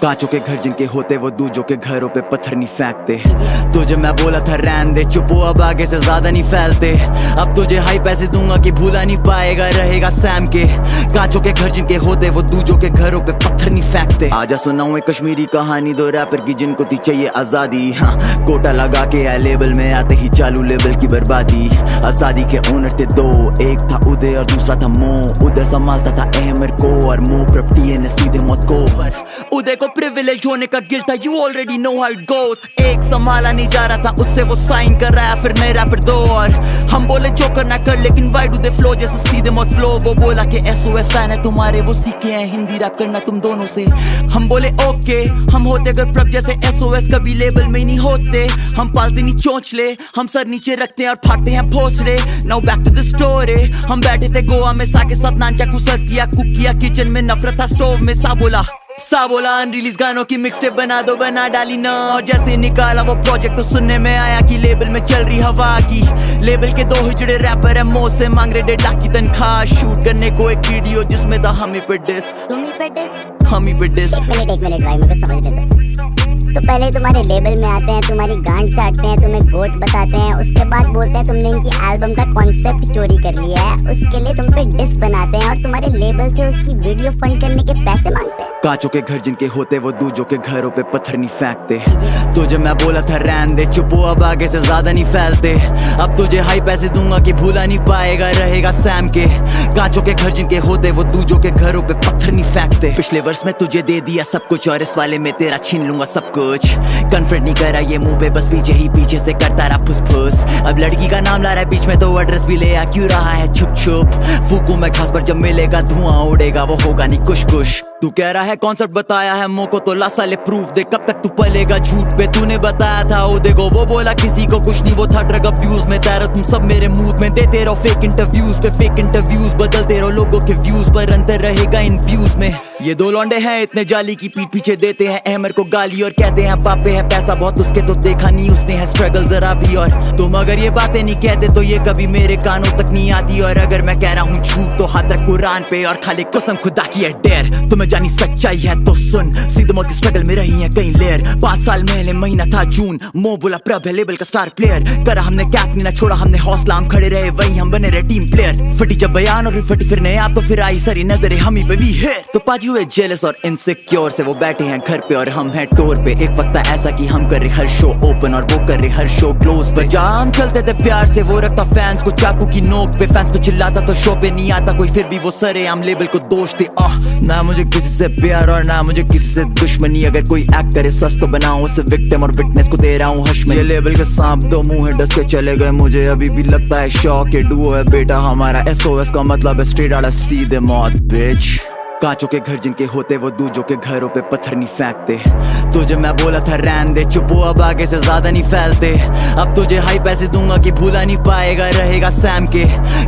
कांचों के घर जिनके होते वो दूजों के घरों पे पत्थर नहीं फेंकते। तुझे मैं बोला था रहने दे, चुप हो अब आगे से ज्यादा नहीं फैलते। अब तुझे हाई पैसे दूंगा कि भूला नहीं पाएगा, रहेगा सैम के। कांचों के घर जिनके होते वो दूजों के घरों पे पत्थर नहीं फेंकते। आजा सुनाऊं एक कश्मीरी कहानी, दो रैपर की जिनको थी चाहिए आजादी। हाँ, कोटा लगा के आए लेबल में, आते ही चालू लेबल की बर्बादी। आजादी के ओनर थे दो, एक था उदय और दूसरा था मो। उदय संभालता था अहमर को और मो प्रॉपर्टी ने सीधे मौत को। उदय को प्रिविलेज होने का गिल्ट था, you already know how it goes. एक संभाला नहीं जा रहा था उससे, वो साइन कर रहा है फिर नए रैपर दो। और हम बोले जो करना कर, लेकिन वाई डू दे फ्लो जैसे सीधे मौत फ्लो। वो बोला कि SOS फैन है तुम्हारे, वो सीखे हैं हिंदी रैप करना तुम दोनों से। हम बोले ओके, हम होते अगर प्रभ जैसे SOS कभी लेबल में नहीं होते। हम पालते नहीं चोंचले, हम सर नीचे रखते हैं और फाड़ते हैं Bhosale. Now back to the story, हम बैठे थे गोवा में, सा के साथ नान चाकू सर्व किया, कुक किया किचन में, नफरत था स्टोव में। सा बोला अनरिलीज गानों की मिक्सटेप बना दो, बना डाली ना। और जैसे निकाला वो प्रोजेक्ट तो सुनने में आया कि लेबल में चल रही हवा की। लेबल के दो हिजड़े रैपर है, मो से मांग रहे 1.5 लाख की तनख्वाह। शूट करने को एक वीडियो जिसमें था हम ही पे डिस, हम ही पे डिस। एक मिनट भाई, मुझे समझ लेते। तो पहले तुम्हारे लेबल में आते हैं, तुम्हारी गांड चाटते हैं, तुम्हें गोट बताते हैं, उसके बाद बोलते हैं तुमने इनकी एल्बम का कॉन्सेप्ट चोरी कर लिया है, उसके लिए तुम पे डिस बनाते हैं और तुम्हारे लेबल से उसकी वीडियो फंड करने के पैसे मांगते हैं। कांचों के घर जिनके होते वो दूजों के घरों पे पत्थर नहीं फेंकते। तुझे मैं बोला था रहने दे, चुप हो अब आगे से ज्यादा नहीं फैलते। अब तुझे हाई पैसे दूंगा कि भूला नहीं पाएगा, रहेगा सैम के। कांचों के घर जिनके होते वो दूजों के घरों पे पत्थर नहीं फेंकते। पिछले वर्ष में तुझे दे दिया सब कुछ और इस वाले में तेरा छीन लूंगा सब कुछ। कन्फ्रंट नहीं करा ये मुंह पे, बस पीछे ही पीछे से करता रहा फुसफुस। अब लड़की का नाम ला रहा है बीच में तो एड्रेस भी ले आ क्यों रहा है छुप छुप। फूकू मैं घास पर, जब मिलेगा धुआं उड़ेगा, वो होगा नहीं कुछ कुछ। तू कह रहा है कॉन्सेप्ट बताया है मोको, तो ला साले प्रूफ दे, कब तक तू पलेगा झूठ पे। तूने बताया था ओ देखो, वो बोला किसी को कुछ नहीं, वो था ड्रग अब्यूज में। तैरा तुम सब मेरे मूड में, देते रहो फेक इंटरव्यूज पे फेक इंटरव्यूज, बदलते रहो लोगों के व्यूज, पर अंतर रहेगा इन व्यूज में। ये दो लौंडे हैं इतने जाली की पीठ पीछे देते हैं अहमर को गाली और कहते हैं बापे है पैसा बहुत उसके, तो देखा नहीं उसने है स्ट्रगल जरा भी। और तुम अगर ये बातें नहीं कहते तो ये कभी मेरे कानों तक नहीं आती। और अगर मैं कह रहा हूँ झूठ तो हाथ रख कुरान पे और खाली कसम खुदा की है डेर। तुम्हें जानी सच्चाई है तो सुन, सीधे मौत की स्ट्रगल में रही है कई लेयर। 5 साल पहले महीना था जून, मो बोला प्रभ है लेबल का स्टार प्लेयर। करा हमने कैप नहीं ना छोड़ा हमने हौसला, हम खड़े रहे वही हम बने रहे टीम प्लेयर। फटी जब बयान और फटी फिर नए आप, तो फिर आई सारी नजरें हम ही पे वी है। तो पाजी हुए जेलस और इनसिक्योर से, वो बैठे हैं घर पे और हम हैं टूर पे। एक वक्त था ऐसा कि हम कर रहे हर शो ओपन और वो कर रहे हर शो क्लोज पे। जाम चलते थे प्यार से, वो रखता फैंस को चाकू की नोक पे। फैंस पे चिल्लाता तो शो पे नहीं आता कोई, फिर भी वो सरे हम लेबल को दोष थे। ना मुझे किसी से प्यार और ना मुझे किसी से दुश्मनी, अगर कोई एक्ट करे सच तो बनाऊं उसे विक्टिम और विटनेस को दे रहा हूं हश में। ये लेबल के सांप दो मुंह है डस के चले गए, मुझे अभी भी लगता है शौक के डुओ है बेटा हमारा। SOS का मतलब है स्ट्रेट आउट सीधे मौत बिच। कांचों के घर जिनके होते वो दूजों के घरों पे पत्थर नहीं फेंकते। तुझे मैं बोला था रहने दे, चुप हो अब आगे से ज्यादा नहीं फैलते। अब तुझे हाई पैसे दूंगा कि भूला नहीं पाएगा, रहेगा सैम के।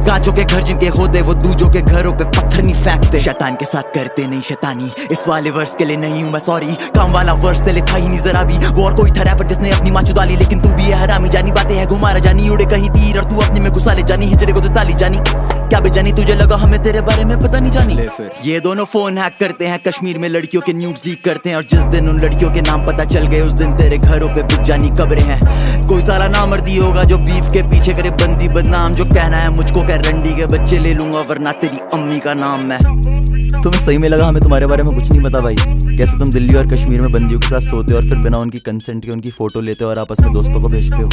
कांचों के घर जिनके होते वो दूजों के घरों पे पत्थर नहीं फेंकते। शैतान के साथ करते नहीं शैतानी, इस वाले वर्ष के लिए नहीं हूँ मैं सॉरी। काम वाला वर्ष तेरे था ही नहीं जरा भी, वो और कोई था रैपर जिसने अपनी माँ चुदा ली। लेकिन तू भी है हरामी, जानी बातें है घुमारा जानी, उड़े कहीं तीर और तू अपने में घुसा ले जानी। हिजड़े को तो ताली जानी क्या बेजानी, तुझे लगा हमें तेरे बारे में पता नहीं जानी। ले फिर ये दोनों फोन हैक करते हैं, कश्मीर में लड़कियों के न्यूड्स लीक करते हैं। और जिस दिन उन लड़कियों के नाम पता चल गए उस दिन तेरे घरों पे बिक जानी कब्रें हैं। कोई साला नामर्दी होगा जो बीफ के पीछे करे बंदी बदनाम, जो कहना है मुझको कह रंडी के बच्चे ले लूंगा वरना तेरी अम्मी का नाम मैं। तुम्हें सही में लगा हमें तुम्हारे बारे में कुछ नहीं पता भाई? कैसे तुम दिल्ली और कश्मीर में बंदियों के साथ सोते हो और फिर बिना उनकी कंसेंट के उनकी फोटो लेते हो और आपस में दोस्तों को भेजते हो।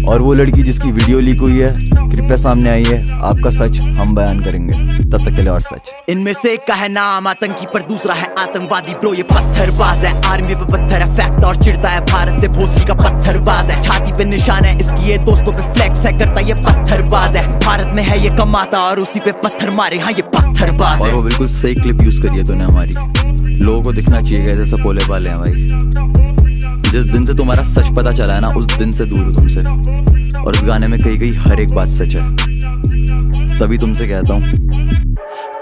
और वो लड़की जिसकी वीडियो लीक हुई है कृपया सामने आई है, आपका सच हम बयान करेंगे, तब तक के लिए और सच। इनमें से एक का है नाम आतंकी पर दूसरा है आतंकवादी ब्रो, ये पत्थरबाज है। आर्मी पे पत्थर है फैक्ट और चिढ़ता है भारत से, भोसली का पत्थरबाज है। छाती पे निशान है इसकी, ये दोस्तों पे फ्लेक्स है करता ये पत्थरबाज है। भारत में है ये कमाता और उसी पे पत्थर मारे, हाँ ये पत्थरबाज है। और वो बिल्कुल सही क्लिप यूज करी है तूने हमारी, लोगों को दिखना चाहिए कैसे सपोले वाले हैं भाई। जिस दिन से तुम्हारा सच पता चला है ना उस दिन से दूर हूँ तुमसे, और इस गाने में कही गई हर एक बात सच है। तभी तुमसे कहता हूँ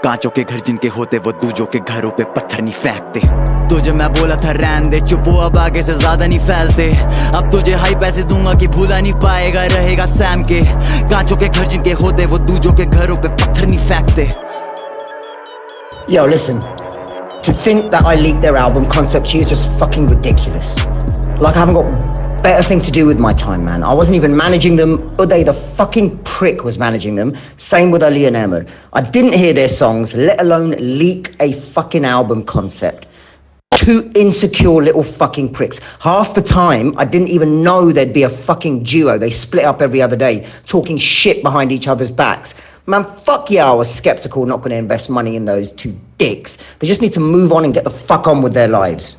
कांचों के घर जिनके होते वो दूजों के घरों पे पत्थर नहीं फेंकते। तुझे मैं बोला था रहने दे, चुप हो अब आगे से ज्यादा नहीं फैलते। अब तुझे हाई पैसे दूंगा कि भूला नहीं पाएगा, रहेगा सैम के। कांचों के घर जिनके होते वो दूजों के घरों पे पत्थर नहीं फेंकते। Yo, listen. To think that I leaked their album concept to you is just fucking ridiculous. Like, I haven't got better things to do with my time, man. I wasn't even managing them. Uday, the fucking prick, was managing them. Same with Ali and Ahmed. I didn't hear their songs, let alone leak a fucking album concept. Two insecure little fucking pricks. Half the time, I didn't even know there'd be a fucking duo. They split up every other day, talking shit behind each other's backs. Man, fuck yeah, I was skeptical, not going to invest money in those two dicks. They just need to move on and get the fuck on with their lives.